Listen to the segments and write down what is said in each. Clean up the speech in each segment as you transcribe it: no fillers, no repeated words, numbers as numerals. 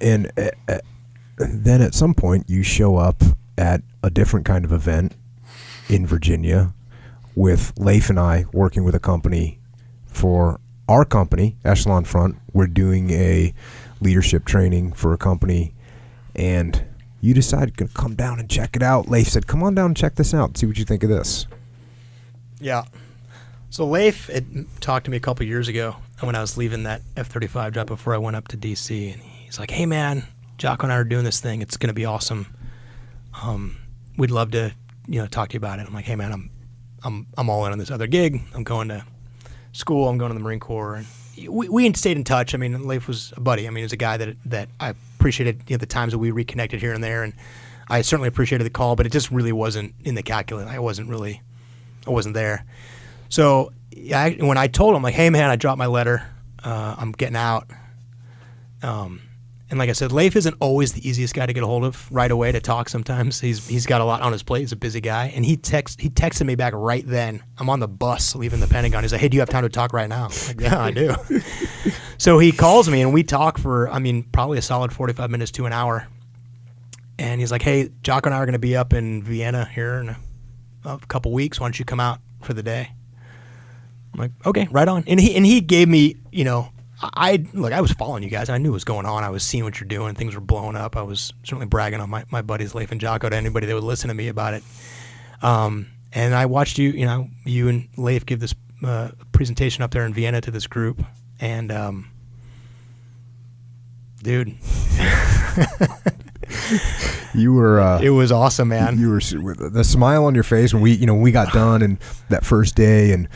And then at some point you show up at a different kind of event in Virginia with Leif and I working with a company for our company, Echelon Front. We're doing a leadership training for a company, and you decided to come down and check it out. Leif said, come on down and check this out. See what you think of this. Yeah. So Leif had talked to me a couple years ago when I was leaving that F-35 job before I went up to D.C. And he's like, hey, man, Jocko and I are doing this thing. It's going to be awesome. We'd love to, talk to you about it. I'm like, hey, man, I'm all in on this other gig. I'm going to school. I'm going to the Marine Corps. And we stayed in touch. I mean, Leif was a buddy. I mean, he was a guy that I appreciated the times that we reconnected here and there. And I certainly appreciated the call, but it just really wasn't in the calculus. I wasn't there. So when I told him, like, hey, man, I dropped my letter. I'm getting out. And like I said, Leif isn't always the easiest guy to get a hold of right away to talk sometimes. He's got a lot on his plate. He's a busy guy. And he texted me back right then. I'm on the bus leaving the Pentagon. He's like, hey, do you have time to talk right now? I'm like, yeah, I do. So he calls me, and we talk for, probably a solid 45 minutes to an hour. And he's like, hey, Jocko and I are going to be up in Vienna here in a couple weeks. Why don't you come out for the day? I'm like, okay, right on. And he gave me, I was following you guys. I knew what was going on. I was seeing what you're doing. Things were blowing up. I was certainly bragging on my buddies Leif and Jocko to anybody that would listen to me about it. And I watched you and Leif give this presentation up there in Vienna to this group. And, dude, you were. It was awesome, man. You were with the smile on your face when we got done and that first day, and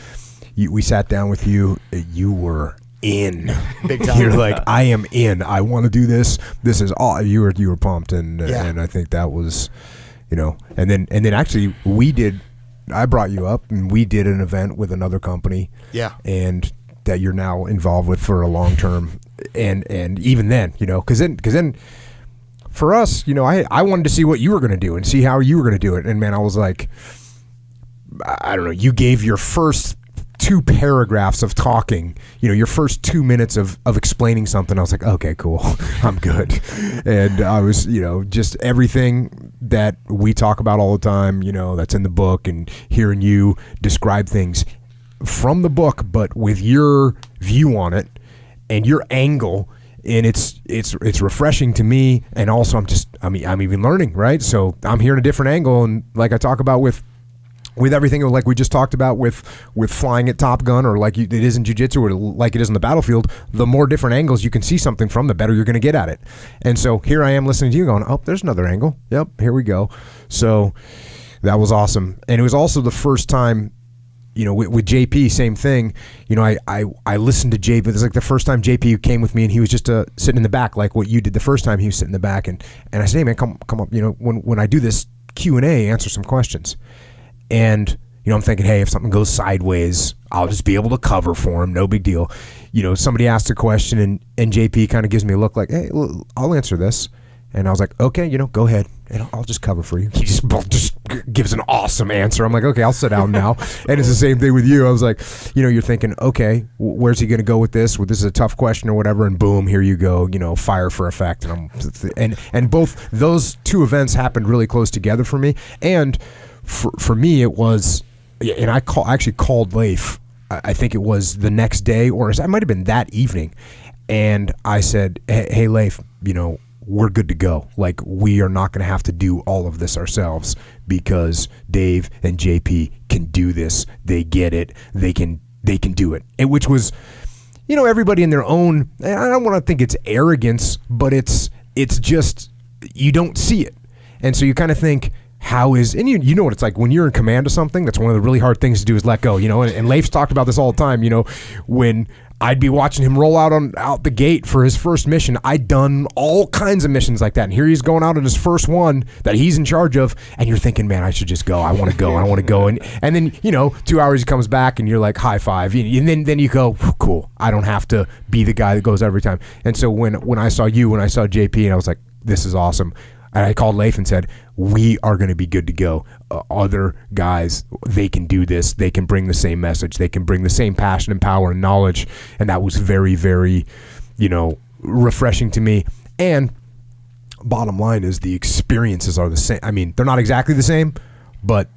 we sat down with you. You were in. Big time. You're like, I am in. I want to do this. This is all. You were pumped, and I think that was, and then actually I brought you up, and we did an event with another company. Yeah. And that you're now involved with for a long term, and even then, because then. For us, I wanted to see what you were going to do and see how you were going to do it. And, man, I was like, I don't know, you gave your first 2 paragraphs of talking, your first 2 minutes of explaining something. I was like, okay, cool, I'm good. And I was, just everything that we talk about all the time, that's in the book, and hearing you describe things from the book, but with your view on it and your angle. And it's refreshing to me, and also I'm even learning, right? So I'm hearing a different angle, and like I talk about with everything, like we just talked about with flying at Top Gun, or like it is in jiu-jitsu, or like it is in the battlefield. The more different angles you can see something from, the better you're going to get at it. And so here I am listening to you going, oh, there's another angle. Yep, here we go. So that was awesome, and it was also the first time. With JP, same thing. I listened to JP. It was like the first time JP came with me, and he was just sitting in the back, like what you did the first time. He was sitting in the back, and I said, hey, man, come up. When I do this Q&A, answer some questions. And, I'm thinking, hey, if something goes sideways, I'll just be able to cover for him. No big deal. Somebody asked a question, and JP kind of gives me a look like, hey, I'll answer this. And I was like, okay, go ahead, and I'll just cover for you. He just gives an awesome answer. I'm like, okay, I'll sit down now. And it's the same thing with you. I was like, you're thinking, okay, where's he going to go with this? Well, this is a tough question or whatever, and boom, here you go, fire for effect. And both those 2 events happened really close together for me. And for me, it was, and I actually called Leif. I think it was the next day, or it might have been that evening. And I said, hey Leif, we're good to go. Like, we are not going to have to do all of this ourselves, because Dave and JP can do this. They get it. They can do it. And which was, everybody in their own, I don't want to think it's arrogance, but it's just, you don't see it. And so you kind of think, and you know what it's like when you're in command of something. That's one of the really hard things to do, is let go, and Leif's talked about this all the time, when I'd be watching him roll out the gate for his first mission. I'd done all kinds of missions like that, and here he's going out on his first one that he's in charge of, and you're thinking, man, I should just go. I want to go. And then 2 hours he comes back, and you're like, high five, and then you go, cool. I don't have to be the guy that goes every time. And so when I saw you, when I saw JP, and I was like, this is awesome. And I called Leif and said, we are going to be good to go. Other guys, they can do this. They can bring the same message. They can bring the same passion and power and knowledge. And that was very, very, refreshing to me. And bottom line is the experiences are the same. I mean, they're not exactly the same, but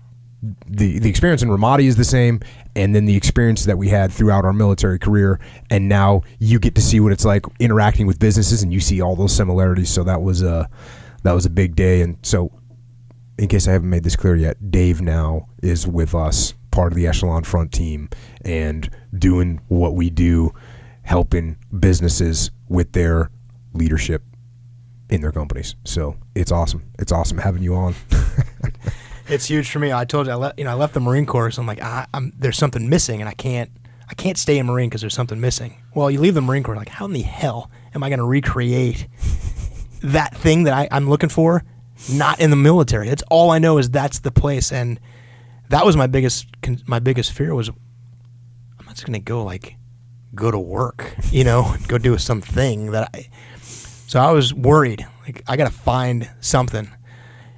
the experience in Ramadi is the same, and then the experience that we had throughout our military career, and now you get to see what it's like interacting with businesses, and you see all those similarities. So that was a big day. And so, in case I haven't made this clear yet, Dave now is with us, part of the Echelon Front team, and doing what we do, helping businesses with their leadership in their companies. So it's awesome. It's awesome having you on. It's huge for me. I told you, I left the Marine Corps, so I'm like, there's something missing, and I can't stay in Marine because there's something missing. Well, you leave the Marine Corps, like, how in the hell am I going to recreate that thing that I'm looking for? Not in the military. That's all I know is that's the place, and that was my biggest fear was, I'm not just going to go to work, go do something so I was worried. Like, I got to find something.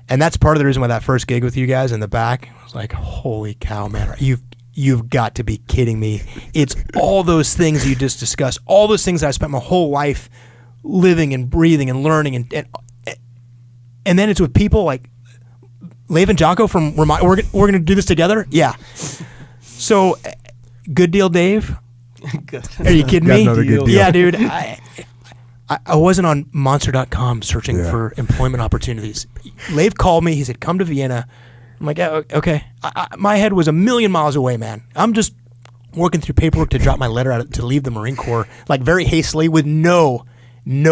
And that's part of the reason why that first gig with you guys in the back, I was like, holy cow, man, you've got to be kidding me. It's all those things you just discussed, all those things that I spent my whole life living and breathing and learning, and then it's with people like Lev and Jocko from we're going to do this together? Yeah. So, good deal, Dave? Good. Are you kidding me? Another good deal. Yeah, dude. I wasn't on Monster.com searching for employment opportunities. Lev called me. He said, come to Vienna. I'm like, yeah, okay. My head was a million miles away, man. I'm just working through paperwork to drop my letter out to leave the Marine Corps, like very hastily with no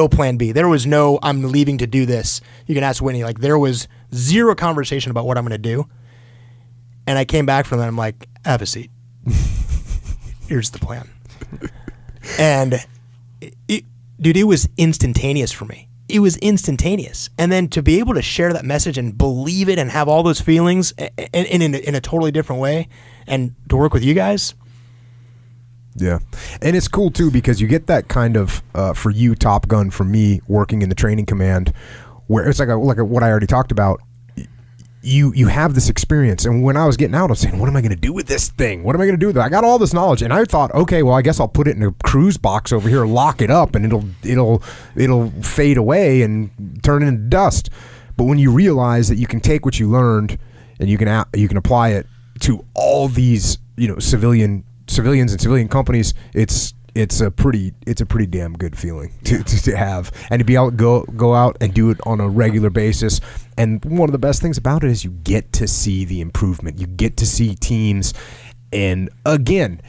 plan B. There was no, I'm leaving to do this. You can ask Whitney. Like, there was zero conversation about what I'm going to do. And I came back from that. I'm like, have a seat. Here's the plan. And dude, it was instantaneous for me. It was instantaneous. And then to be able to share that message and believe it and have all those feelings in a totally different way, and to work with you guys. Yeah. And it's cool too, because you get that kind of, for you, Top Gun, for me, working in the training command, where it's like what I already talked about. You have this experience, and when I was getting out, I was saying, what am I going to do with this thing? What am I going to do with it? I got all this knowledge, and I thought, okay, well, I guess I'll put it in a cruise box over here, lock it up, and it'll fade away and turn into dust. But when you realize that you can take what you learned and you can apply it to all these civilians and civilian companies, it's a pretty damn good feeling to have, and to be able to go out and do it on a regular basis. And one of the best things about it is you get to see the improvement. You get to see teams, and again,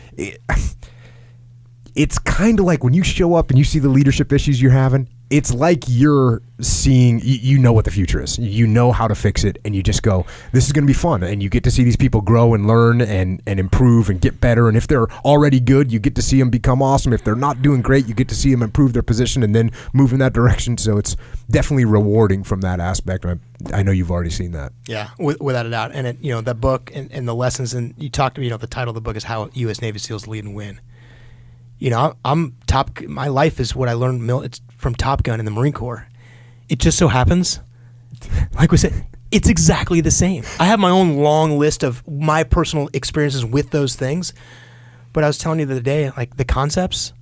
it's kind of like when you show up and you see the leadership issues you're having, it's like you're seeing, you know what the future is. You know how to fix it, and you just go, this is going to be fun. And you get to see these people grow and learn and improve and get better. And if they're already good, you get to see them become awesome. If they're not doing great, you get to see them improve their position and then move in that direction. So it's definitely rewarding from that aspect. I know you've already seen that. Yeah, without a doubt. And it, that book and the lessons, and you talked to the title of the book is How U.S. Navy SEALs Lead and Win. My life is what I learned it's from Top Gun in the Marine Corps. It just so happens, like we said, it's exactly the same. I have my own long list of my personal experiences with those things, but I was telling you the other day, like the concepts,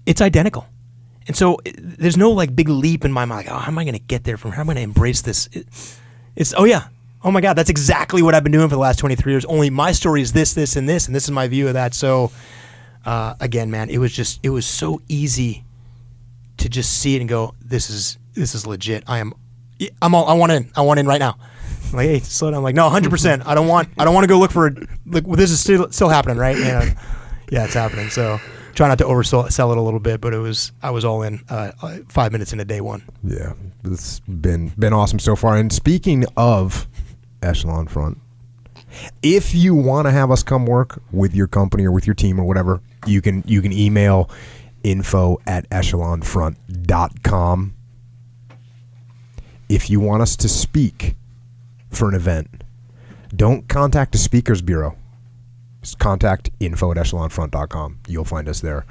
it's identical. And so there's no like big leap in my mind, like, oh, how am I going to get there from? How am I going to embrace this? It's, oh yeah, oh my God, that's exactly what I've been doing for the last 23 years. Only my story is this, and this is my view of that. So again, man, it was so easy to just see it and go, this is legit. I want in right now. I'm like, hey, slow down. I'm like, no, 100%. I don't want to go look for it. Like, this is still happening, right? And, yeah, it's happening. So try not to oversell it a little bit, but I was all in 5 minutes into day one. Yeah, it's been awesome so far. And speaking of Echelon Front, if you want to have us come work with your company or with your team or whatever, you can email info@echelonfront.com. If you want us to speak for an event, don't contact the Speakers Bureau. Just contact info@echelonfront.com. You'll find us there.